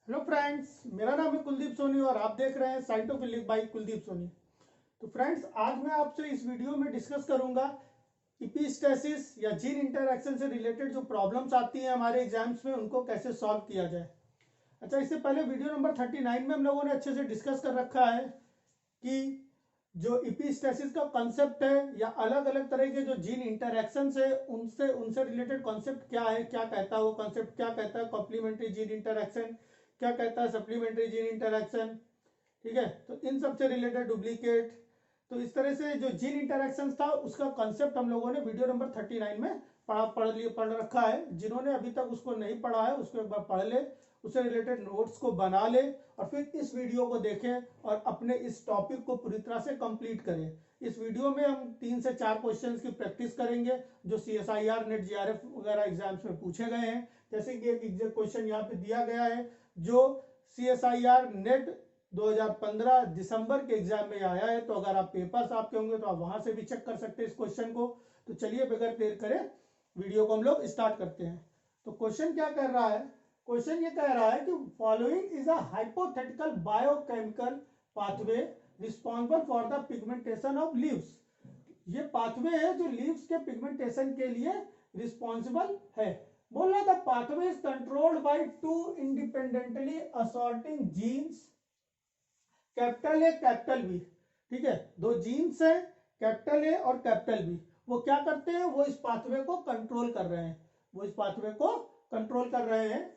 Hello friends, मेरा नाम है कुलदीप सोनी और आप देख रहे हैं साइंटोफिलिक बाय कुलदीप सोनी। तो फ्रेंड्स, आज मैं आपसे इस वीडियो में डिस्कस करूंगा इपिस्टेसिस या जीन इंटरैक्शन से रिलेटेड जो प्रॉब्लम्स आती हैं हमारे एग्जाम्स में, उनको कैसे सॉल्व किया जाए। अच्छा, इससे पहले वीडियो नंबर 39 में हम लोगों ने अच्छे से डिस्कस कर रखा है कि जो इपिस्टेसिस का कॉन्सेप्ट है या अलग अलग तरह के जो जीन इंटरैक्शन है उनसे उनसे रिलेटेड कॉन्सेप्ट क्या है, क्या कहता है वो कॉन्सेप्ट, क्या कहता है कॉम्प्लीमेंट्री जीन इंटरैक्शन, क्या कहता है सप्लीमेंट्री जीन इंटरैक्शन। ठीक है, तो इन सब से रिलेटेड डुप्लीकेट, तो इस तरह से जो जीन इंटरैक्शन था उसका कॉन्सेप्ट हम लोगों ने वीडियो नंबर 39 में पढ़ रखा है। जिन्होंने अभी तक उसको नहीं पढ़ा है उसको एक बार पढ़ ले, उससे रिलेटेड नोट्स को बना ले और फिर इस वीडियो को देखें और अपने इस टॉपिक को पूरी तरह से कंप्लीट करें। इस वीडियो में हम 3 से 4 क्वेश्चंस की प्रैक्टिस करेंगे जो CSIR नेट GRF वगैरह एग्जाम्स में पूछे गए हैं। जैसे कि एक क्वेश्चन यहाँ पे दिया गया है जो CSIR नेट 2015 दिसंबर के एग्जाम में आया है, तो अगर आप पेपर्स आपके होंगे तो आप वहां से भी चेक कर सकते हैं इस क्वेश्चन को। तो चलिए बगैर देर करे वीडियो को हम लोग स्टार्ट करते हैं। तो क्वेश्चन क्या कर रहा है, क्वेश्चन ये कह रहा है कि following is a hypothetical biochemical pathway responsible for the pigmentation of leaves. ये पाथवे है जो लीव्स के पिगमेंटेशन के लिए रिस्पॉन्सिबल है। बोल रहा था pathway is controlled by two independently assorting genes, capital A capital B. ठीक है, दो जीन्स हैं कैपिटल ए और कैपिटल बी। वो क्या करते हैं, वो इस पाथवे को कंट्रोल कर रहे हैं, वो इस पाथवे को कंट्रोल कर रहे हैं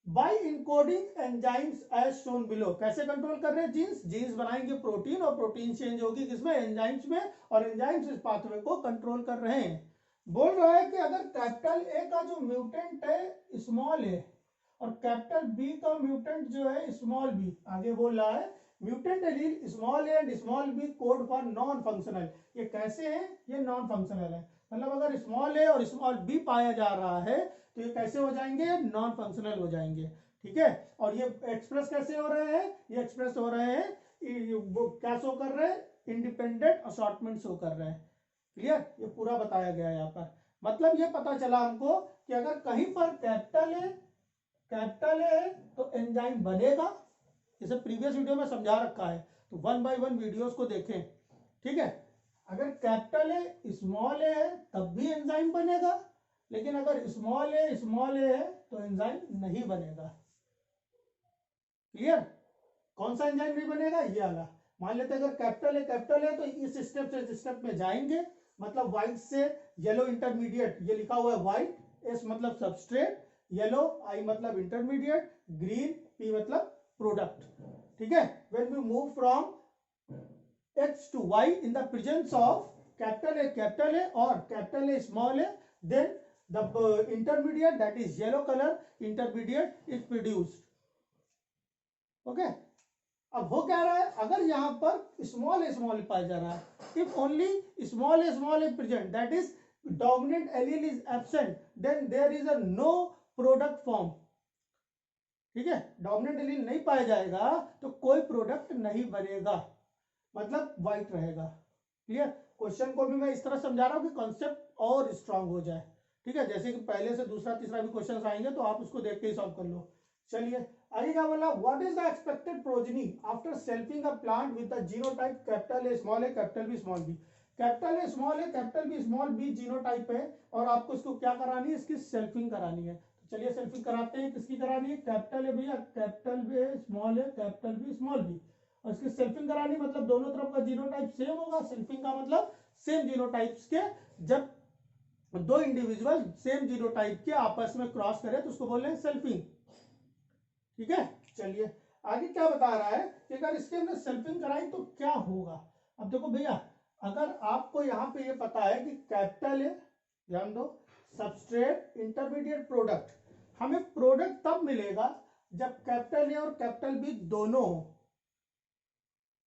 by encoding enzymes as shown below. कैसे कंट्रोल कर रहे हैं, जीन्स जीन्स बनाएंगे प्रोटीन और प्रोटीन चेंज होगी किसमें, एंजाइम्स में, और एंजाइम्स इस पाथवे को कंट्रोल कर रहे हैं। बोल रहा है कि अगर कैपिटल ए का जो म्यूटेंट है स्मॉल ए और कैपिटल बी का म्यूटेंट जो है स्मॉल बी, आगे बोल रहा है mutant allele small A and small B code for non functional. ये कैसे है, ये नॉन फंक्शनल है। मतलब अगर स्मॉल ए और स्मॉल बी पाया जा रहा है तो ये कैसे हो जाएंगे, नॉन फंक्शनल हो जाएंगे। ठीक है, और ये एक्सप्रेस कैसे हो रहे हैं, ये एक्सप्रेस हो रहे हैं, वो क्या शो कर रहे हैं, इंडिपेंडेंट असॉर्टमेंट शो कर रहे हैं। क्लियर, ये पूरा बताया गया है यहाँ पर। मतलब ये पता चला हमको कि अगर कहीं पर कैपिटल है तो एंजाइम बनेगा। ये सब प्रीवियस वीडियो में समझा रखा है, तो 1 बाय 1 वीडियोस को देखें। ठीक है, अगर कैपिटल है स्मॉल ए है तब भी एंजाइम बनेगा, लेकिन अगर स्मॉल ए है तो एंजाइम नहीं बनेगा। क्लियर, कौन सा एंजाइम नहीं बनेगा, ये वाला। मान लेते हैं अगर कैपिटल है तो इस स्टेप से इस स्टेप में जाएंगे, मतलब व्हाइट से येलो इंटरमीडिएट, ये लिखा हुआ है व्हाइट, एस मतलब सबस्ट्रेट, येलो आई मतलब इंटरमीडिएट, ग्रीन पी मतलब प्रोडक्ट। ठीक है, when we move from X to Y in the presence of capital A or capital A small a, then the intermediate, that is yellow color intermediate, is produced. Okay, अब हो क्या रहा है, अगर यहां पर स्मॉल पाया जा रहा है, if only small A present, that is dominant allele is absent, then there is a no product form. ठीक है, डोमिनेंट एलील नहीं पाया जाएगा तो कोई प्रोडक्ट नहीं बनेगा, मतलब व्हाइट रहेगा। क्लियर, क्वेश्चन को भी मैं इस तरह समझा रहा हूं कि कॉन्सेप्ट और स्ट्रांग हो जाए। ठीक है, जैसे कि पहले से दूसरा तीसरा भी क्वेश्चन आएंगे तो आप उसको देख के ही सॉल्व कर लो। चलिए आगे क्या बोला, what is the expected progeny after selfing a plant with the genotype capital A small A capital B small B. Capital A capital B small B genotype है और आपको इसको क्या करानी है, इसकी सेल्फिंग करानी है। तो चलिए सेल्फिंग कराते हैं। किसकी करानी है, कैपिटल ए भैया, capital B small A capital B small B, और इसकी सेल्फिंग करानी मतलब दोनों तरफ का जीनोटाइप सेम होगा। सेल्फिंग का मतलब सेम जीनोटाइप्स के जब दो इंडिविजुअल सेम जीनोटाइप के आपस में क्रॉस करें तो उसको बोल रहे हैं सेल्फिंग। ठीक है, चलिए आगे क्या बता रहा है कि अगर इसके हमने सेल्फिंग कराई तो क्या होगा। अब देखो भैया, अगर आपको यहां पे ये पता है कि कैपिटल है, ध्यान दो, सबस्ट्रेट इंटरमीडिएट प्रोडक्ट, हमें प्रोडक्ट तब मिलेगा जब कैपिटल ए और कैपिटल बी दोनों हो।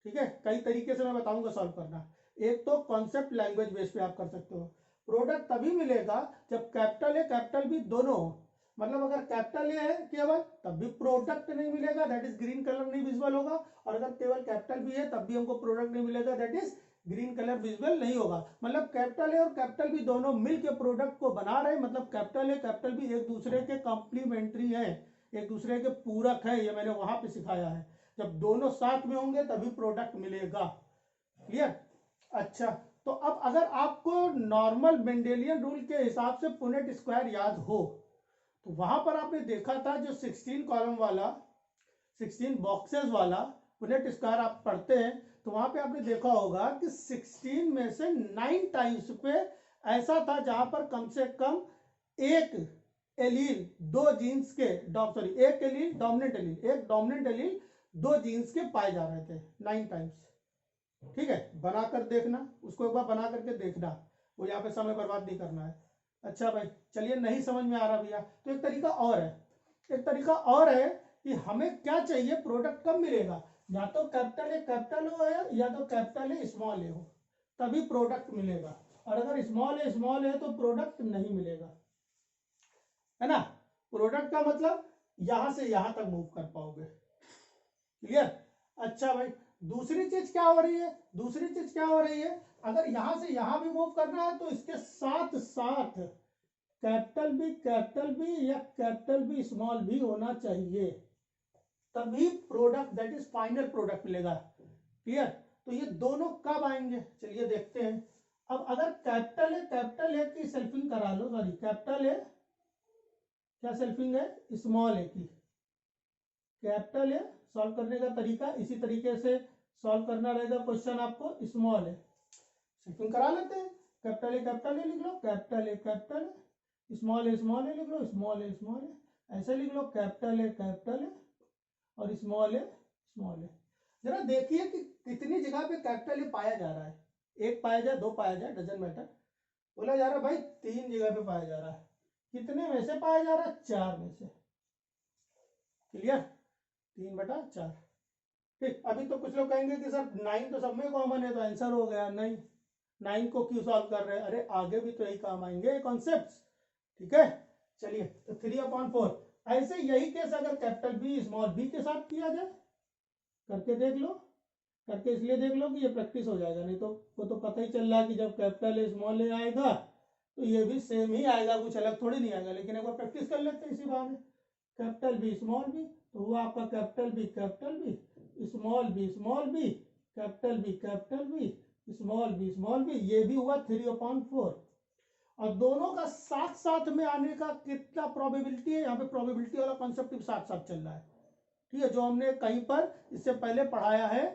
ठीक है, कई तरीके से मैं बताऊंगा सॉल्व करना। एक तो कॉन्सेप्ट लैंग्वेज बेस पे आप कर सकते हो, प्रोडक्ट तभी मिलेगा जब कैपिटल ए कैपिटल बी दोनों हो। मतलब अगर कैपिटल ए है केवल तब भी प्रोडक्ट नहीं मिलेगा, दैट इज ग्रीन कलर नहीं विजिबल होगा, और अगर केवल कैपिटल बी है तब भी हमको प्रोडक्ट नहीं मिलेगा, that is green colour visible नहीं होगा। मतलब कैपिटल ए और कैपिटल बी दोनों मिलकर प्रोडक्ट को बना रहे, मतलब कैपिटल ए कैपिटल बी एक दूसरे के कॉम्प्लीमेंट्री है। एक दूसरे के पूरक है, ये मैंने वहां पे सिखाया है। जब दोनों साथ में होंगे तभी प्रोडक्ट मिलेगा। क्लियर? अच्छा, तो अब अगर आपको नॉर्मल मेंडेलियन रूल के हिसाब से पुनेट स्क्वायर याद हो, तो वहां पर आपने देखा था जो 16 कॉलम वाला, 16 बॉक्सेस वाला पुनेट स्क्वायर आप पढ़ते हैं, तो वहां पे आपने देखा होगा कि 16 में से 9 टाइम्स पे ऐसा था जहां पर कम से कम एक एलील दो जीन्स के एक एलील डोमिनेंट एलील, एक डोमिनेंट एलील दो जीन्स के पाए जा रहे थे 9 टाइम्स। ठीक है, बनाकर देखना, उसको एक बार बना करके देखना, वो यहाँ पे समय बर्बाद नहीं करना है। अच्छा भाई, चलिए नहीं समझ में आ रहा भैया, तो एक तरीका और है, एक तरीका और है कि हमें क्या चाहिए, प्रोडक्ट कब मिलेगा, या तो कैपिटल ए कैपिटल हो या तो कैपिटल ए स्मॉल ए हो, तभी प्रोडक्ट मिलेगा। और अगर स्मॉल है तो प्रोडक्ट नहीं मिलेगा, है ना। प्रोडक्ट का मतलब यहां से यहां तक मूव कर पाओगे। क्लियर? अच्छा भाई, दूसरी चीज क्या हो रही है, दूसरी चीज क्या हो रही है, अगर यहां से यहां भी मूव करना है तो इसके साथ साथ कैपिटल बी या कैपिटल बी स्मॉल भी होना चाहिए, तभी product that is final product मिलेगा। क्लियर? तो ये दोनों कब आएंगे, चलिए देखते हैं। अब अगर कैपिटल ए की सेल्फिंग करा लो, सॉरी कैपिटल ए क्या सेल्फिंग है, स्मॉल ए की, कैपिटल ए सॉल्व करने का तरीका इसी तरीके से सॉल्व करना रहेगा क्वेश्चन आपको, स्मॉल है सेल्फिंग करा लेते हैं, कैपिटल ए लिख लो, कैपिटल ए स्मॉल ए लिख लो, स्मॉल ए ऐसे लिख लो, कैपिटल ए और स्मॉल ए। जरा देखिए कि कितनी जगह पे कैपिटल ए पाया जा रहा है, एक पाया जाए, दो पाया जाए, डजंट मैटर। बोला जा रहा है भाई 3 जगह पे पाया जा रहा है, कितने में से पाया जा रहा है, 4 में से। क्लियर? 3/4। ठीक, अभी तो कुछ लोग कहेंगे कि सर 9 तो सब में कॉमन है तो आंसर हो गया, नहीं, 9 को क्यों सॉल्व कर रहे हैं, अरे आगे भी तो यही काम आएंगे कॉन्सेप्ट्स। ठीक है, चलिए, तो 3/4 ऐसे यही केस अगर कैपिटल बी स्मॉल बी के साथ किया जाए, करके देख लो, करके इसलिए देख लो कि ये प्रैक्टिस हो जाएगा, नहीं तो वो तो पता ही चल रहा है कि जब कैपिटल ए स्मॉल ए आएगा तो ये भी सेम ही आएगा, कुछ अलग थोड़ी नहीं आएगा। लेकिन एक बार प्रैक्टिस कर लेते हैं इसी बहाने, कैपिटल बी स्मॉल बी, तो हुआ आपका capital B small B capital B small B, ये भी हुआ 3/4। और दोनों का साथ साथ में आने का कितना प्रोबेबिलिटी है, यहाँ पे प्रोबेबिलिटी वाला कॉन्सेप्ट भी साथ साथ चल रहा है। ठीक है, जो हमने कहीं पर इससे पहले पढ़ाया है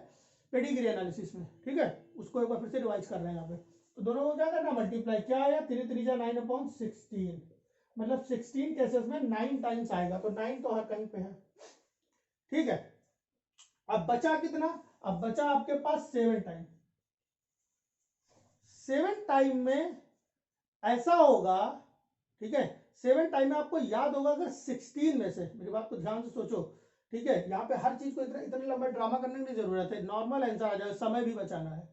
पेडिग्री एनालिसिस में। ठीक है, उसको एक बार फिर से रिवाइज कर रहे हैं यहाँ पे। तो दोनों को क्या करना, मल्टीप्लाई, क्या आया 3 3 9/16, मतलब 16 केसेस में 9 टाइम्स आएगा, तो 9 तो हर कहीं पे है। ठीक है, अब बचा कितना, अब बचा आपके पास 7 टाइम। 7 टाइम में ऐसा होगा, ठीक है, 7 टाइम में आपको याद होगा अगर 16 में से, मेरी बात को ध्यान से सोचो, ठीक है, यहाँ पे हर चीज को इतने लंबा ड्रामा करने की जरूरत है, नॉर्मल आंसर आ जाए, समय भी बचाना है,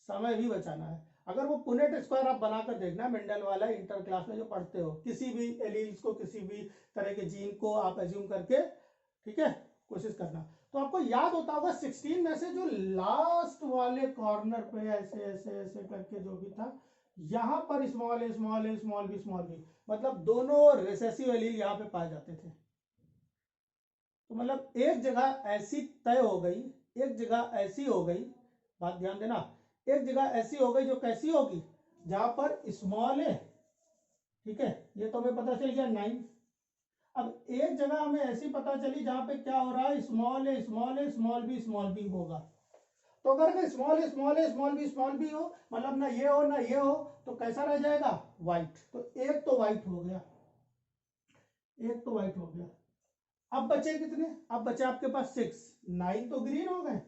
समय भी बचाना है। अगर वो पुनेट स्क्वायर आप बनाकर देखना, मेंडल वाला इंटर क्लास में जो पढ़ते हो, किसी भी एलील्स को, किसी भी तरह के जीन को आप एज्यूम करके, ठीक है, कोशिश करना, तो आपको याद होता होगा 16 में से जो लास्ट वाले कॉर्नर पे ऐसे ऐसे ऐसे करके जो भी था, यहां पर स्मॉल बी, मतलब दोनों रिसेसिव एलील यहाँ पे पाए जाते थे। तो मतलब एक जगह ऐसी तय हो गई, एक जगह ऐसी हो गई, बात ध्यान देना, एक जगह ऐसी हो गई जो कैसी होगी, जहां पर स्मॉल है, ठीक है, ये तो हमें पता चल गया 9। अब एक जगह हमें ऐसी पता चली जहां पे क्या हो रहा है, स्मॉल बी होगा। तो अगर स्मॉल बी हो, मतलब ना ये हो ना ये हो, तो कैसा रह जाएगा, व्हाइट। तो एक तो व्हाइट हो गया, एक तो व्हाइट हो गया। अब बचे कितने, अब बचे आपके पास 6, 9 तो ग्रीन हो गए,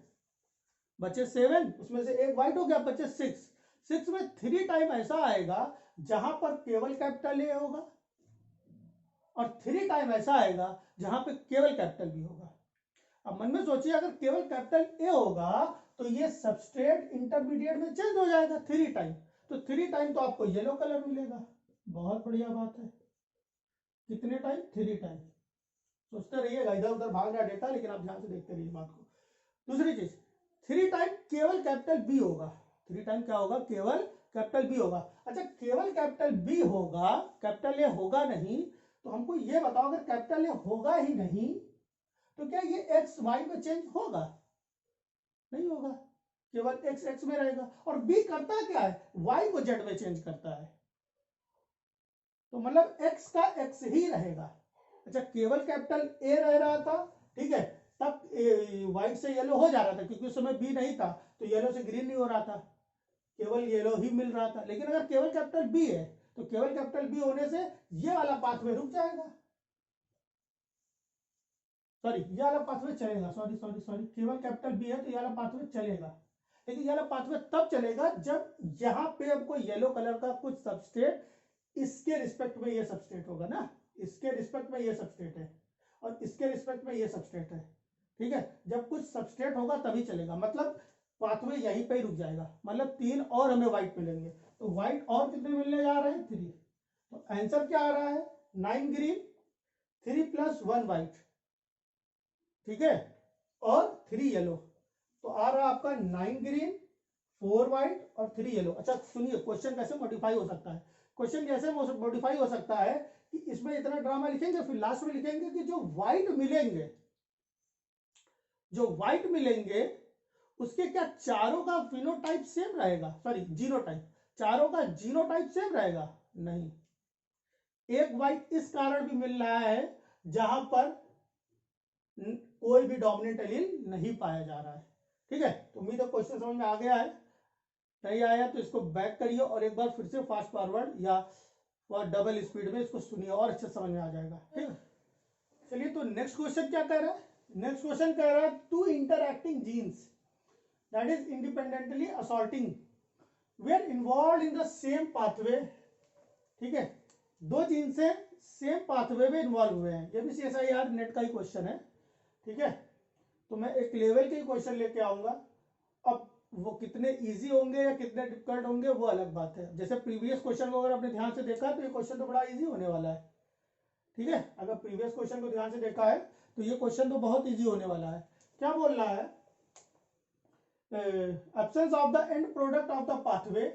बचे 7, उसमें से एक व्हाइट हो गया, बचे 6 में 3 टाइम ऐसा आएगा जहां पर केवल कैपिटल ए होगा, और 3 टाइम ऐसा आएगा जहां पे केवल कैपिटल बी होगा। अब मन में सोचिए, अगर केवल कैपिटल ए होगा तो ये सबस्ट्रेट इंटरमीडिएट में चेंज हो जाएगा 3 टाइम, तो 3 टाइम तो आपको येलो कलर मिलेगा, बहुत बढ़िया बात है। कितने टाइम, 3 टाइम। सोचते रहिएगा, इधर उधर भाग रहा डेटा, लेकिन आप ध्यान से देखते रहिए बात को। दूसरी चीज, 3 टाइम केवल कैपिटल बी होगा, 3 टाइम क्या होगा, केवल कैपिटल बी होगा। अच्छा, केवल कैपिटल बी होगा, कैपिटल ए होगा नहीं, तो हमको ये बताओ अगर कैपिटल ए होगा ही नहीं तो क्या ये एक्स वाई में चेंज होगा? नहीं होगा, केवल एक्स एक्स में रहेगा। और बी करता क्या है, वाई को जेड में चेंज करता है, तो मतलब एक्स का एक्स ही रहेगा। अच्छा, केवल कैपिटल ए रह रहा था, ठीक है, तब व्हाइट से येलो हो जा रहा था क्योंकि उस समय बी नहीं था, तो येलो से ग्रीन नहीं हो रहा था, केवल येलो ही मिल रहा था। लेकिन अगर केवल कैपिटल बी है तो केवल कैपिटल बी होने से ये वाला पाथवे रुक जाएगा, सॉरी ये वाला पाथवे चलेगा, सॉरी सॉरी सॉरी, केवल कैपिटल बी है तो ये वाला पाथवे चलेगा। लेकिन ये वाला पाथवे तब चलेगा जब यहाँ पे हमको येलो कलर का कुछ सबस्ट्रेट इसके रिस्पेक्ट में ये सबस्ट्रेट होगा ना, इसके रिस्पेक्ट में ये सबस्ट्रेट है और इसके रिस्पेक्ट में ये सबस्ट्रेट है, ठीक है। जब कुछ सबस्ट्रेट होगा तभी चलेगा, मतलब पाथवे यहीं पे ही रुक जाएगा। मतलब 3 और हमें व्हाइट मिलेंगे, तो व्हाइट और कितने मिलने जा रहे हैं, 3। तो आंसर क्या आ रहा है, 9 ग्रीन 3 + 1 व्हाइट, ठीक है, और 3 येलो। तो आ रहा आपका 9 ग्रीन 4 व्हाइट और 3 येलो। अच्छा सुनिए, क्वेश्चन कैसे मॉडिफाई हो सकता है, क्वेश्चन कैसे मॉडिफाई हो सकता है कि इसमें इतना ड्रामा लिखेंगे, फिर लास्ट में लिखेंगे कि जो व्हाइट मिलेंगे, जो व्हाइट मिलेंगे उसके क्या चारों का फिनोटाइप सेम रहेगा, सॉरी जीनोटाइप, चारों का जीनोटाइप सेम रहेगा? नहीं, एक व्हाइट इस कारण भी मिल रहा है जहां पर कोई भी डोमिनेंट एलील नहीं पाया जा रहा है, ठीक है। तो उम्मीद है क्वेश्चन समझ में आ गया है, नहीं आया तो इसको बैक करिए और एक बार फिर से फास्ट फॉरवर्ड या डबल स्पीड में इसको सुनिए और अच्छे समझ में आ जाएगा, ठीक है। चलिए, तो नेक्स्ट क्वेश्चन क्या कह रहा है, नेक्स्ट क्वेश्चन कह रहा है 2 interacting genes that is independently assorting were involved in the same pathway, ठीक है, 2 जीन्स से सेम पाथवे में इन्वॉल्व हुए हैं। ये भी CSIR नेट का ही क्वेश्चन है, ठीक है। तो मैं एक लेवल के क्वेश्चन लेके आऊंगा, अब वो कितने इजी होंगे या कितने डिफिकल्ट होंगे वो अलग बात है। जैसे प्रीवियस क्वेश्चन को अगर आपने ध्यान से देखा तो ये क्वेश्चन तो बड़ा इजी होने वाला है, ठीक है। अगर प्रीवियस क्वेश्चन को ध्यान से देखा है तो ये क्वेश्चन तो बहुत इजी होने वाला है। क्या बोल रहा है, absence of the end product of the pathway,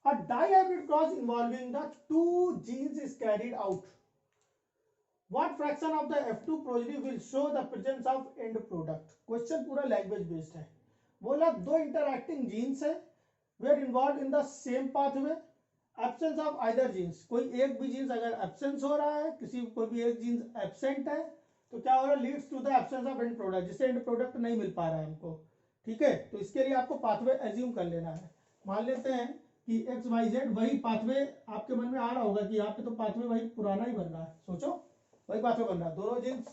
a dihybrid cross involving the 2 genes is carried out. What fraction of the F2 progeny will show the presence of end product? Question पूरा language based है। बोला 2 interacting genes है, वे are involved in the same pathway, absence of either genes, कोई एक भी jeans अगर absence हो रहा है, किसी कोई भी एक जीन्स एब्सेंट है, तो क्या हो रहा है, leads to the absence of end product, जिससे एंड प्रोडक्ट नहीं मिल पा रहा है हमको, ठीक है। तो इसके लिए आपको पाथवे एज्यूम कर लेना है। मान लेते हैं कि XYZ वही पाथवे आपके मन में आ रहा होगा कि यहाँ पे तो पाथवे वही पुराना ही बन रहा है, सोचो वही पाथवे बन रहा है, दोनों जीन्स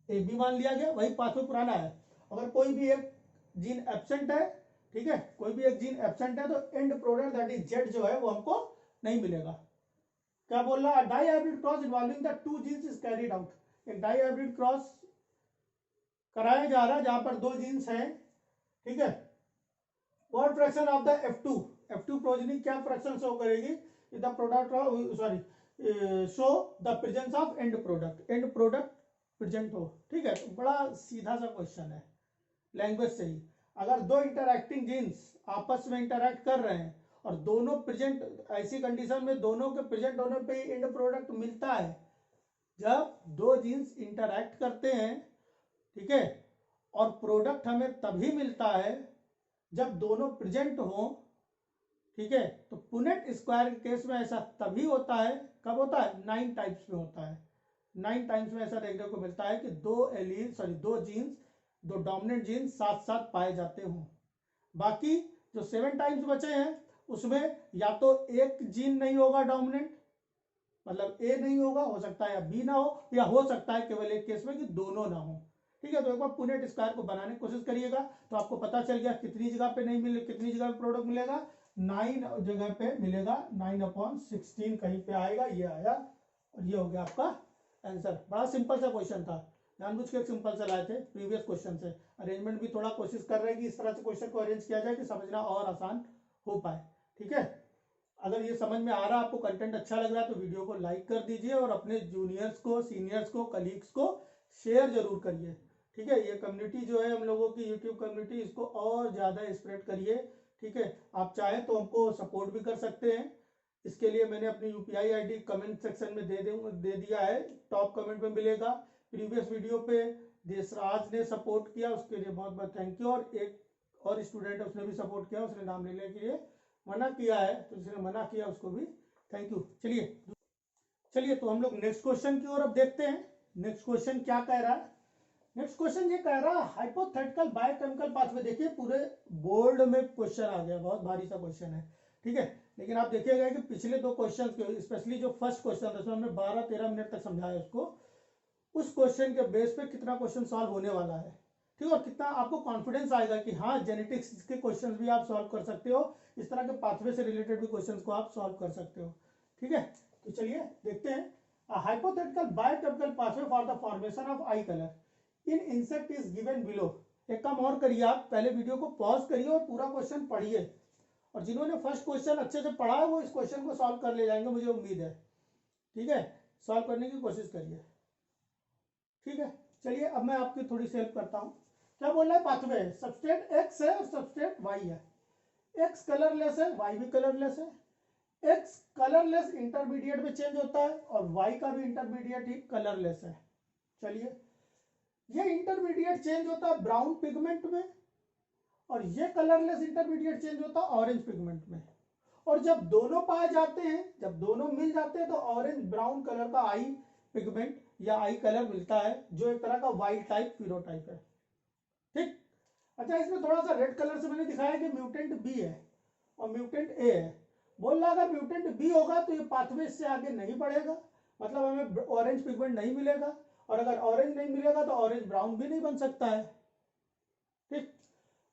ए बी मान लिया गया, वही पाथवे पुराना है। अगर कोई भी एक जीन एब्सेंट है, ठीक है, कोई भी एक जीन एब्सेंट है, तो and product that is Z जो है वो हमको नहीं मिलेगा। क्या बोल रहा है, dihybrid cross involving the 2 genes is carried out, एक डाइहाइब्रिड क्रॉस कराया जा रहा है जहां पर 2 जीन्स हैं, ठीक है। What fraction of the F2 progeny क्या फ्रैक्शन शो करेगी, the product sorry show the presence of end product present हो, ठीक है। तो बड़ा सीधा सा क्वेश्चन है लैंग्वेज से ही। अगर 2 इंटरएक्टिंग जीन्स आपस में इंटरैक्ट कर रहे हैं और दोनों प्रेजेंट, ऐसी कंडीशन में दोनों के प्रेजेंट होने पे ही एंड प्रोडक्ट मिलता है, जब 2 जीन्स इंटरैक्ट करते हैं, ठीक है, और प्रोडक्ट हमें तभी मिलता है जब दोनों प्रेजेंट हो, ठीक है। तो पुनेट स्क्वायर के केस में ऐसा तभी होता है, कब होता है, 9 टाइम्स में होता है। 9 टाइम्स में ऐसा देखने को मिलता है कि 2 जीन्स, 2 डोमिनेंट जीन्स साथ साथ पाए जाते हों। बाकी जो 7 टाइम्स बचे हैं उसमें या तो एक जीन नहीं होगा डोमिनेंट, मतलब ए नहीं होगा, हो सकता है या बी ना हो, या हो सकता है केवल एक केस में कि दोनों ना हो, ठीक है। तो एक बार पुनेट स्क्वायर को बनाने की कोशिश करिएगा तो आपको पता चल गया कितनी जगह पे नहीं मिले, कितनी जगह पे प्रोडक्ट मिलेगा, 9 जगह पे मिलेगा, 9/16 कहीं पे आएगा, ये आया और ये हो गया आपका आंसर। बड़ा सिंपल सा क्वेश्चन था, जानबूझ के सिंपल से लाए थे प्रीवियस क्वेश्चन से। अरेंजमेंट भी थोड़ा कोशिश कर रहे हैं कि इस तरह से क्वेश्चन को अरेंज किया जाए कि समझना और आसान हो पाए, ठीक है। अगर ये समझ में आ रहा है, आपको कंटेंट अच्छा लग रहा है, तो वीडियो को लाइक कर दीजिए और अपने जूनियर्स को, सीनियर्स को, कलीग्स को शेयर जरूर करिए, ठीक है। ये कम्युनिटी जो है हम लोगों की यूट्यूब कम्युनिटी, इसको और ज़्यादा स्प्रेड करिए, ठीक है। आप चाहे तो हमको सपोर्ट भी कर सकते हैं, इसके लिए मैंने अपनी यूपीआई आईडी कमेंट सेक्शन में दे दिया है, टॉप कमेंट में मिलेगा। प्रीवियस वीडियो पे देशराज ने सपोर्ट किया, उसके लिए बहुत बहुत थैंक यू। और एक और स्टूडेंट है, उसने भी सपोर्ट किया, उसने नाम लेने के लिए मना किया है, तो जिसने मना किया उसको भी थैंक यू। चलिए तो हम लोग नेक्स्ट क्वेश्चन की ओर अब देखते हैं। नेक्स्ट क्वेश्चन क्या कह रहा है? नेक्स्ट क्वेश्चन ये कह रहा है हाइपोथेटिकल बायोकेमिकल पाथवे। देखिए पूरे बोर्ड में क्वेश्चन आ गया, बहुत भारी सा क्वेश्चन है, ठीक है। लेकिन आप देखिएगा कि पिछले दो क्वेश्चन के, स्पेशली जो फर्स्ट क्वेश्चन था उसमें हमने 12-13 मिनट तक समझाया उसको, उस क्वेश्चन के बेस पे कितना क्वेश्चन सॉल्व होने वाला है, ठीक है, और कितना आपको कॉन्फिडेंस आएगा कि हाँ जेनेटिक्स के क्वेश्चन भी आप सॉल्व कर सकते हो, इस तरह के पाथवे से रिलेटेड भी क्वेश्चन को आप सॉल्व कर सकते हो, ठीक है। तो चलिए देखते हैं। Hypothetical biochemical pathway for the formation of I colour in insect is given below. एक काम और करिए, आप पहले वीडियो को पॉज करिए और पूरा क्वेश्चन पढ़िए, और जिन्होंने फर्स्ट क्वेश्चन अच्छे से पढ़ा है वो इस क्वेश्चन को सॉल्व कर ले जाएंगे, मुझे उम्मीद है, ठीक है। सॉल्व करने की कोशिश करिए, ठीक है। चलिए अब मैं आपकी थोड़ी सी हेल्प करता हूं। क्या बोल रहा है? पाथवे है, सबस्ट्रेट एक्स है और सबस्ट्रेट वाई है। एक्स कलरलेस है, वाई भी कलरलेस है। एक्स कलरलेस इंटरमीडिएट में चेंज होता है और वाई का भी इंटरमीडिएट ही कलरलेस है। चलिए, ये इंटरमीडिएट चेंज होता है ब्राउन पिगमेंट में, और ये कलरलेस इंटरमीडिएट चेंज होता है ऑरेंज पिगमेंट में। और जब दोनों पाए जाते हैं, जब दोनों मिल जाते हैं, तो ऑरेंज ब्राउन कलर का आई पिगमेंट या आई कलर मिलता है, जो एक तरह का वाइल्ड टाइप फिनोटाइप है, ठीक। अच्छा, इसमें थोड़ा सा रेड कलर से मैंने दिखाया कि म्यूटेंट बी है और म्यूटेंट ए है। बोल रहा अगर म्यूटेंट बी होगा तो ये पाथवे से आगे नहीं बढ़ेगा, मतलब हमें ऑरेंज पिगमेंट नहीं मिलेगा, और अगर ऑरेंज नहीं मिलेगा तो ऑरेंज ब्राउन भी नहीं बन सकता है, ठीक।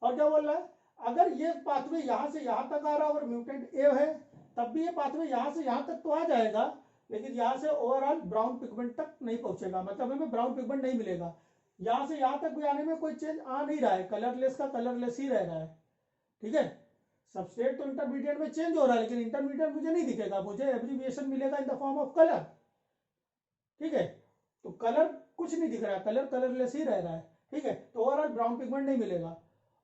और क्या बोल रहा है? अगर ये पाथवे यहां से यहां तक आ रहा है और म्यूटेंट ए है, तब भी ये पाथवे यहां से यहां तक तो आ जाएगा, लेकिन यहां से ओवरऑल ब्राउन पिगमेंट तक नहीं पहुंचेगा, मतलब हमें ब्राउन पिगमेंट नहीं मिलेगा। यहां से यहां तक भी आने में कोई चेंज आ नहीं रहा है, कलरलेस का कलरलेस ही रह रहा है, ठीक है। सबस्ट्रेट तो इंटरमीडिएट में चेंज हो रहा है, लेकिन इंटरमीडिएट मुझे नहीं दिखेगा, मुझे एब्रिविएशन मिलेगा in the form of colour, ठीक है। तो कलर कुछ नहीं दिख रहा है, कलर कलरलेस ही रह रहा है, ठीक है। तो ओवरऑल ब्राउन पिगमेंट नहीं मिलेगा,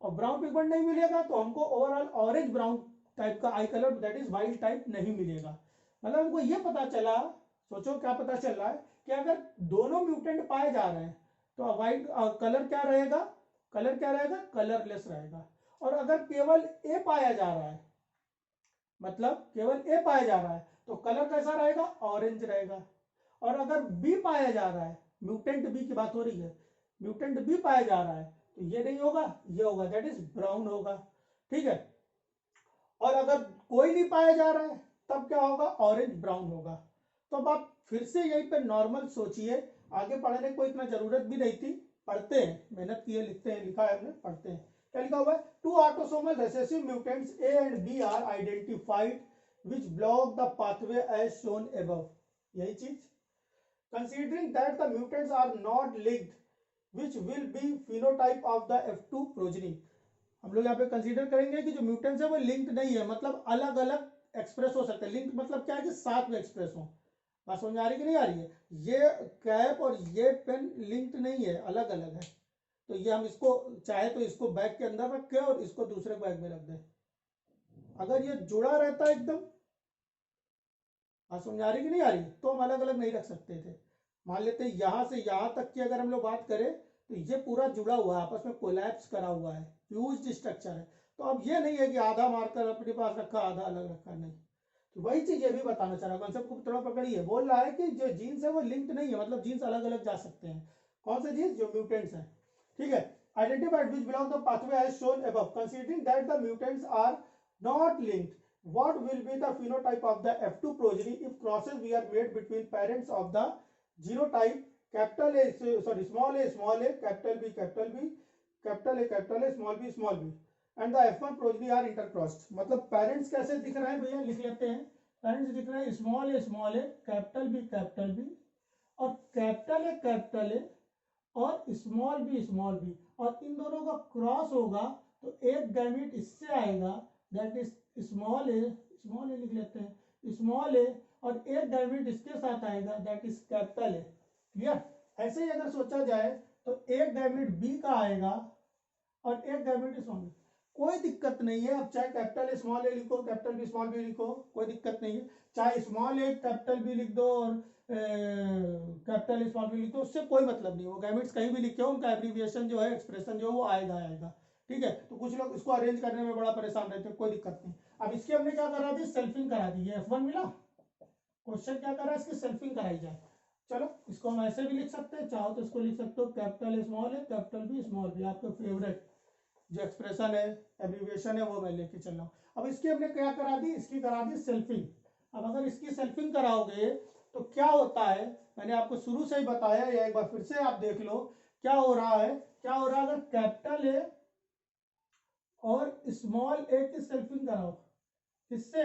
और ब्राउन पिगमेंट नहीं मिलेगा तो हमको ओवरऑल ऑरेंज ब्राउन टाइप का आई colour, that is wild type, नहीं मिलेगा। मतलब हमको ये पता चला, सोचो क्या पता चल रहा है कि अगर दोनों म्यूटेंट पाए जा रहे हैं तो वाइट कलर क्या रहेगा? कलर क्या रहेगा? कलरलेस रहेगा। और अगर केवल ए पाया जा रहा है, मतलब केवल ए पाया जा रहा है, तो कलर कैसा रहेगा? ऑरेंज रहेगा। और अगर बी पाया जा रहा है, म्यूटेंट बी की बात हो रही है, म्यूटेंट बी पाया जा रहा है, तो ये नहीं होगा, ये होगा, दैट इज ब्राउन होगा, ठीक है। और अगर कोई नहीं पाया जा रहा है तब क्या होगा? ऑरेंज ब्राउन होगा। तो अब आप फिर से यहीं पे नॉर्मल सोचिए, आगे पढ़ने को इतना जरूरत भी नहीं थी, पढ़ते हैं, मेहनत की है, लिखते हैं, लिखा है हमने, पढ़ते हैं। क्या लिखा हुआ है? Two autosomal recessive mutants A and B are identified which block the pathway as shown above. यही चीज, considering that the mutants are not linked, which will be phenotype of the F2 progeny। हम लोग यहाँ पे consider करेंगे कि जो mutants है वो लिंक्ड नहीं है, मतलब अलग अलग एक्सप्रेस हो सकते हैं। लिंक मतलब क्या है कि साथ में एक्सप्रेस हो। बात समझ आ रही कि नहीं आ रही है? ये कैप और ये पेन लिंक्ड नहीं है, अलग अलग है। तो ये हम इसको चाहे तो इसको बैग के अंदर रखें और इसको दूसरे बैग में रख दें। अगर ये जुड़ा रहता है एकदम, बात समझ आ रही कि नहीं आ रही, तो हम अलग अलग नहीं रख सकते थे। मान लेते हैं यहां से यहां तक की अगर हम लोग बात करें तो ये पूरा जुड़ा हुआ है, आपस में कोलैप्स करा हुआ है, फ्यूज्ड स्ट्रक्चर है। तो अब ये नहीं है कि आधा मार्कर अपने पास रखा आधा अलग रखा, नहीं। तो वही चीज ये भी बताना चाह रहा, कॉन्सेप्ट को थोड़ा पकड़िए। बोल रहा है कि जो जीन्स है वो लिंक्ड नहीं है, मतलब जीन्स अलग अलग जा सकते हैं। कौन से जीन्स? जो म्यूटेंट्स हैं, ठीक है। Identified which belong the pathway as shown above, considering that the mutants are not linked, what will be the phenotype of the F2 progeny if crosses were made between parents of the genotype capital A, sorry, small a, capital B, capital B, capital A, small b, and the F1 progeny are intercrossed। मतलब parents कैसे दिख रहे हैं भैया, लिख लेते हैं। Parents दिख रहे हैं स्मॉल ए, कैपिटल बी, और कैपिटल ए और स्मॉल बी, और इन दोनों का क्रॉस होगा तो एक गैमीट इससे आएगा, दैट इज स्मॉल ए लिख लेते हैं, स्मॉल ए, और एक गैमीट इसके साथ आएगा, that is capital A. Clear? ऐसे ही अगर सोचा जाए तो एक गैमीट बी का आएगा और एक गैमीट स्मॉल। कोई दिक्कत नहीं है। अब चाहे कैपिटल स्मॉल ए लिखो, कैपिटल बी स्मॉल बी लिखो, कोई दिक्कत नहीं है। चाहे स्मॉल ए कैपिटल बी लिख दो और कैपिटल स्मॉल बी लिख दो, उससे कोई मतलब नहीं। वो गैमेट्स कहीं भी लिखे हो, उनका एब्रीविएशन जो है, एक्सप्रेशन जो है वो आएगा आएगा। ठीक है, तो कुछ लोग इसको अरेंज करने में बड़ा परेशान रहते हैं, कोई दिक्कत नहीं। अब इसकी हमने क्या करा दी, सेल्फिंग करा दी। ये F1 मिला, क्वेश्चन क्या करा, इसकी सेल्फिंग कराई जाए। चलो इसको हम ऐसे भी लिख सकते हैं, चाहो तो इसको लिख सकते हो कैपिटल स्मॉल है कैपिटल बी स्मॉल बी, आपका फेवरेट जो एक्सप्रेशन है, एब्रीविएशन है, वो मैं लेके चल रहा हूँ। अब इसकी हमने क्या करा दी, इसकी करा दी सेल्फिंग। अब अगर इसकी सेल्फिंग कराओगे तो क्या होता है, मैंने आपको शुरू से ही बताया, या एक बार फिर से आप देख लो क्या हो रहा है। क्या हो रहा है, अगर कैपिटल ए और स्मॉल ए की सेल्फिंग कराओ, किससे,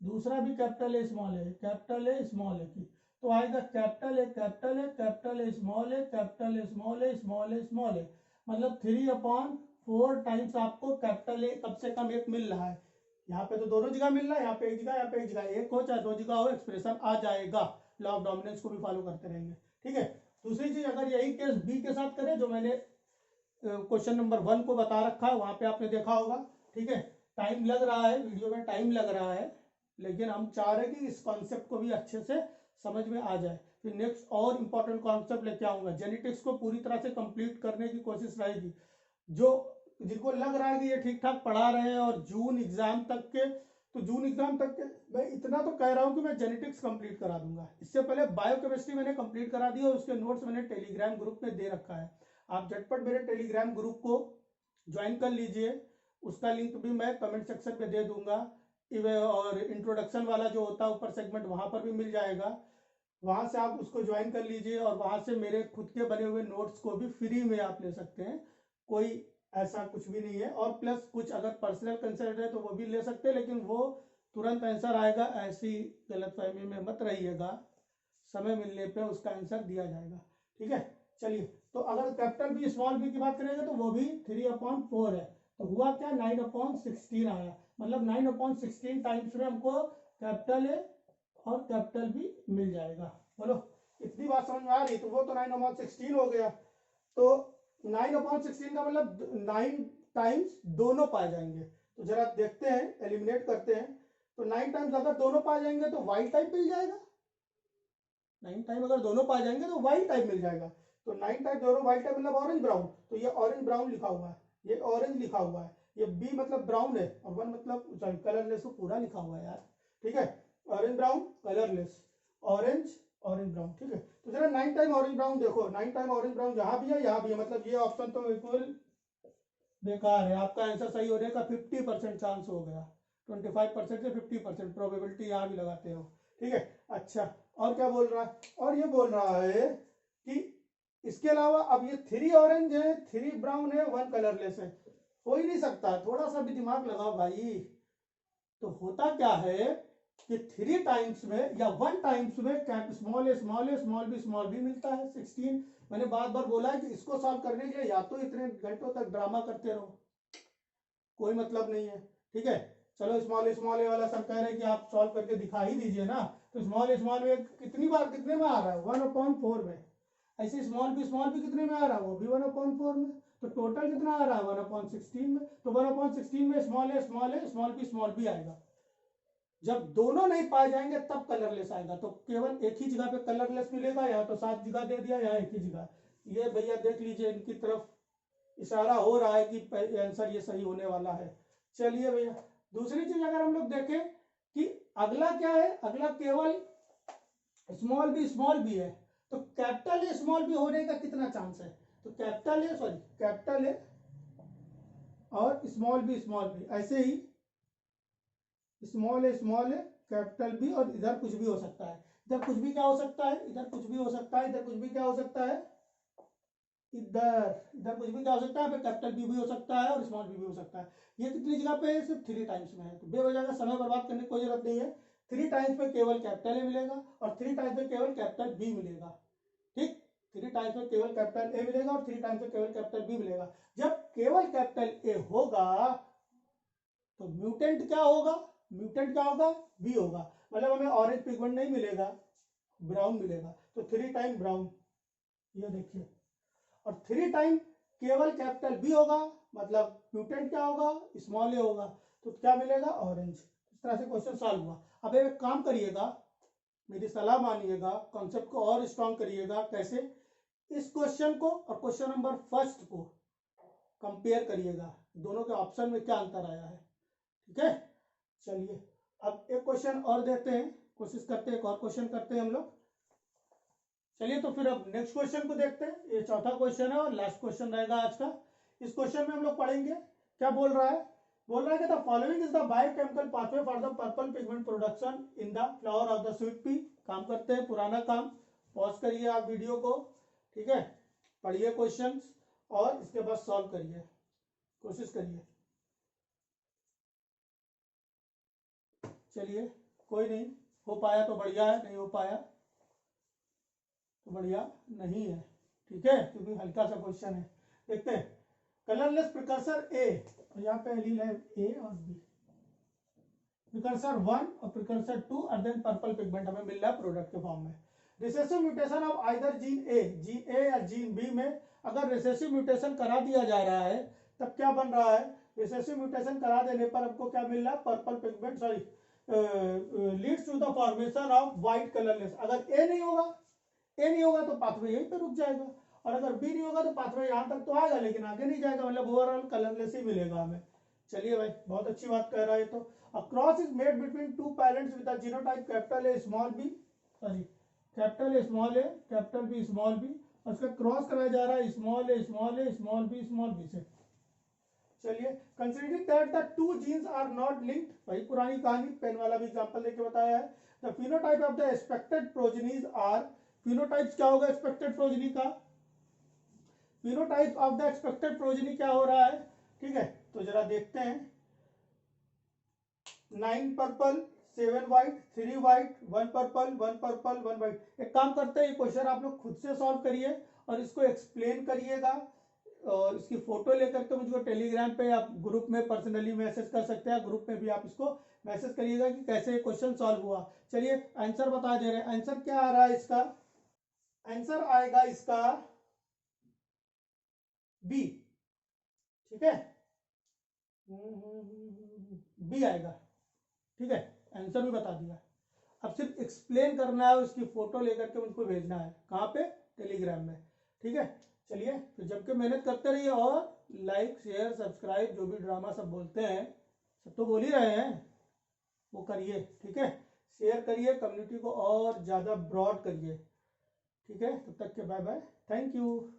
दूसरा भी capital A small A, capital A small A की, तो आएगा capital A capital A capital A small A capital A small A small A small A, मतलब 3/4 टाइम्स आपको कैपिटल ए कम से कम एक मिल रहा है। यहाँ पे तो दोनों जगह मिल रहा है, यहाँ पे एक जगह, यहाँ पे एक जगह, एक हो चाहे दो जगह हो, एक्सप्रेशन आ जाएगा। लॉ ऑफ डोमिनेंस को भी फॉलो करते रहेंगे। ठीक है, दूसरी चीज, अगर यही केस बी के साथ करें, जो मैंने क्वेश्चन नंबर 1 को बता रखा है, वहां पे आपने देखा होगा। ठीक है, टाइम लग रहा है, वीडियो में टाइम लग रहा है, लेकिन हम चाह रहे हैं कि इस कॉन्सेप्ट को भी अच्छे से समझ में आ जाए। फिर नेक्स्ट और इंपॉर्टेंट कॉन्सेप्ट लेके आऊंगा। जेनेटिक्स को पूरी तरह से कंप्लीट करने की कोशिश रहेगी। जो जिनको लग रहा है कि ये ठीक ठाक पढ़ा रहे हैं और जून एग्जाम तक के, तो जून एग्जाम तक के मैं इतना तो कह रहा हूं कि मैं जेनेटिक्स कंप्लीट करा दूंगा। इससे पहले बायोकेमिस्ट्री मैंने कंप्लीट करा दी और उसके नोट्स मैंने टेलीग्राम ग्रुप में दे रखा है। आप झटपट मेरे टेलीग्राम ग्रुप को ज्वाइन कर लीजिए, उसका लिंक भी मैं कमेंट सेक्शन पे दे दूंगा। और इंट्रोडक्शन वाला जो होता है ऊपर सेगमेंट, वहां पर भी मिल जाएगा, वहां से आप उसको ज्वाइन कर लीजिए और वहां से मेरे खुद के बने हुए नोट्स को भी फ्री में आप ले सकते हैं, कोई ऐसा कुछ भी नहीं है। और प्लस कुछ अगर पर्सनल कंसर्न है तो वो भी ले सकते हैं, लेकिन वो तुरंत आंसर आएगा, ऐसी गलतफहमी में मत रहिएगा, समय मिलने पे उसका आंसर दिया जाएगा। ठीक है, चलिए, तो अगर कैपिटल बी स्मॉल बी की बात करेंगे तो वो भी 3/4 है, तो हुआ क्या, 9/16 आया, मतलब 9/16 टाइम्स में हमको कैपिटल ए और कैपिटल बी मिल जाएगा। बोलो, इतनी बात समझ में आ रही, तो वो तो 9/16 हो गया, तो 9/16 का मतलब 9 टाइम्स दोनों पाए जाएंगे। तो जरा देखते हैं, एलिमिनेट करते हैं, तो 9 टाइम्स अगर दोनों पाए जाएंगे तो वाई टाइप मिल जाएगा। 9 टाइम अगर दोनों पाए जाएंगे तो वाई टाइप मिल जाएगा। तो 9 टाइप दोनों वाई टाइप मतलब ऑरेंज ब्राउन, तो ये ऑरेंज ब्राउन लिखा हुआ है, ये ऑरेंज लिखा हुआ है, ये बी मतलब ब्राउन है, और 1 मतलब सॉरी कलरलेस को पूरा लिखा हुआ है यार। ठीक है, orange brown colourless, orange orange brown. ठीक है, तो जरा 9 टाइम ऑरेंज ब्राउन देखो, 9 टाइम ऑरेंज ब्राउन जहां भी है यहाँ भी है, मतलब ये ऑप्शन तो बिल्कुल बेकार है। आपका आंसर सही होने का 50% चांस हो गया, 25% से 50% प्रोबेबिलिटी यहाँ भी लगाते हो। ठीक है, अच्छा, और क्या बोल रहा है, और ये बोल रहा है कि इसके अलावा अब ये 3 ऑरेंज है, 3 ब्राउन है, 1 कलरलेस है, हो ही नहीं सकता, थोड़ा सा भी दिमाग लगाओ भाई। तो होता क्या है कि 3 टाइम्स में या 1 टाइम्स में small A small A small B small B मिलता है 16। मैंने बार बार बोला है कि इसको सॉल्व करने के लिए या तो इतने घंटों तक ड्रामा करते रहो, कोई मतलब नहीं है। ठीक है, चलो स्मॉल ए वाला सब कह रहे हैं कि आप सॉल्व करके दिखा ही दीजिए ना, तो स्मॉल ए कितनी बार कितने में आ रहा है, 1/4 में। ऐसे स्मॉल बी कितने में आ रहा है, वो भी 1/4 में, तो टोटल कितना आ रहा है 1/16 में, तो 1/16 में स्मॉल बी आएगा। जब दोनों नहीं पाए जाएंगे तब कलरलेस आएगा, तो केवल एक ही जगह पे कलरलेस मिलेगा, या तो 7 जगह दे दिया, या एक ही जगह। ये भैया देख लीजिए, इनकी तरफ इशारा हो रहा है कि आंसर ये सही होने वाला है। चलिए भैया, दूसरी चीज अगर हम लोग देखें कि अगला क्या है, अगला केवल स्मॉल बी है, तो कैपिटल ए स्मॉल बी होने का कितना चांस है, तो कैपिटल ए और स्मॉल बी ऐसे ही स्मॉल ए कैपिटल बी, और इधर कुछ भी हो सकता है, इधर कुछ भी क्या हो सकता है, इधर कुछ भी हो सकता है, इधर कुछ भी क्या हो सकता है, इधर कुछ भी क्या हो सकता है, कैपिटल बी भी हो सकता है और स्मॉल बी भी हो सकता है। ये कितनी जगह पे है, सिर्फ 3 टाइम्स में है, तो बेवजह का समय बर्बाद करने की कोई जरूरत नहीं है। 3 टाइम्स में केवल कैपिटल ए मिलेगा और 3 टाइम्स में केवल कैपिटल बी मिलेगा। ठीक, 3 टाइम्स में केवल कैपिटल ए मिलेगा और 3 टाइम्स में केवल कैपिटल बी मिलेगा। जब केवल कैपिटल ए होगा तो म्यूटेंट क्या होगा, बी होगा, मतलब हमें ऑरेंज पिगमेंट नहीं मिलेगा, ब्राउन मिलेगा, तो 3 टाइम ब्राउन, ये देखिए। और 3 टाइम केवल कैपिटल बी होगा, मतलब म्यूटेंट क्या होगा, स्मॉल ए होगा, तो क्या मिलेगा, ऑरेंज। इस तरह से क्वेश्चन सॉल्व हुआ। अब एक काम करिएगा, मेरी सलाह मानिएगा, कॉन्सेप्ट को और स्ट्रॉन्ग करिएगा। कैसे, इस क्वेश्चन को और क्वेश्चन नंबर फर्स्ट को कंपेयर करिएगा, दोनों के ऑप्शन में क्या अंतर आया है। ठीक है, चलिए अब एक क्वेश्चन और देते हैं, कोशिश करते हैं एक और क्वेश्चन करते हैं हम लोग। चलिए तो फिर अब नेक्स्ट क्वेश्चन को देखते हैं। ये चौथा क्वेश्चन है और लास्ट क्वेश्चन रहेगा आज का। इस क्वेश्चन में हम लोग पढ़ेंगे क्या बोल रहा है। बोल रहा है कि the following is the biochemical pathway for the purple pigment production in the flower of the sweet pea. काम करते हैं, पुराना काम, पॉज करिए आप वीडियो को, ठीक है, पढ़िए क्वेश्चन और इसके बाद सॉल्व करिए, कोशिश करिए। चलिए, कोई नहीं हो पाया तो बढ़िया है, नहीं हो पाया तो बढ़िया नहीं है, ठीक है, क्योंकि हल्का सा क्वेश्चन है। देखते हैं, कलरलेस प्रिकर्सर ए, यहाँ पे लील है ए और बी, प्रिकर्सर 1 और प्रिकर्सर 2 और देन पर्पल पिगमेंट हमें मिल रहा है प्रोडक्ट के फॉर्म में। Recessive mutation of either gene A या जीन बी में अगर रिसेसिव म्यूटेशन करा दिया जा रहा है तब क्या बन रहा है, रिसेसिव म्यूटेशन करा देने पर हमको क्या मिल रहा है, purple pigment, sorry leads to the formation of white colourless. अगर ए नहीं होगा तो पाथवे यहीं पे रुक जाएगा, और अगर बी नहीं होगा तो पाथवे यहाँ तक तो आएगा लेकिन आगे नहीं जाएगा, मतलब ओवरऑल कलरलेस ही मिलेगा हमें। चलिए भाई, बहुत अच्छी बात कह रहा है। तो a cross is made between two parents with a genotype capital A small b, sorry capital A small a capital B small b, और उसका क्रॉस कराया जा रहा है small A small A small B से। चलिए, considering that the two genes are not linked, वही पुरानी कहानी, पेन वाला भी एग्जांपल देके बताया है। The phenotype of the expected progenies are, phenotypes क्या होगा एक्सपेक्टेड प्रोजेनी का, phenotype of the expected progeny क्या हो रहा है, ठीक है, तो जरा देखते हैं। 9 purple 7 white 3 white 1 purple 1 white. एक काम करते हैं, ये क्वेश्चन आप लोग खुद से सॉल्व करिए और इसको एक्सप्लेन करिएगा, और इसकी फोटो लेकर के मुझको टेलीग्राम पे आप ग्रुप में पर्सनली मैसेज कर सकते हैं, ग्रुप में भी आप इसको मैसेज करिएगा कि कैसे क्वेश्चन सॉल्व हुआ। चलिए आंसर बता दे रहे हैं, आंसर क्या आ रहा है इसका, आंसर आएगा इसका बी, ठीक है, बी आएगा, ठीक है, आंसर भी बता दिया। अब सिर्फ एक्सप्लेन करना है, उसकी फोटो लेकर के मुझको भेजना है, कहाँ पे, टेलीग्राम में, ठीक है। चलिए, तो जबकि मेहनत करते रहिए और लाइक शेयर सब्सक्राइब जो भी ड्रामा सब बोलते हैं, सब तो बोल ही रहे हैं, वो करिए, ठीक है, शेयर करिए, कम्युनिटी को और ज़्यादा ब्रॉड करिए, ठीक है। तब तक के बाय बाय, थैंक यू।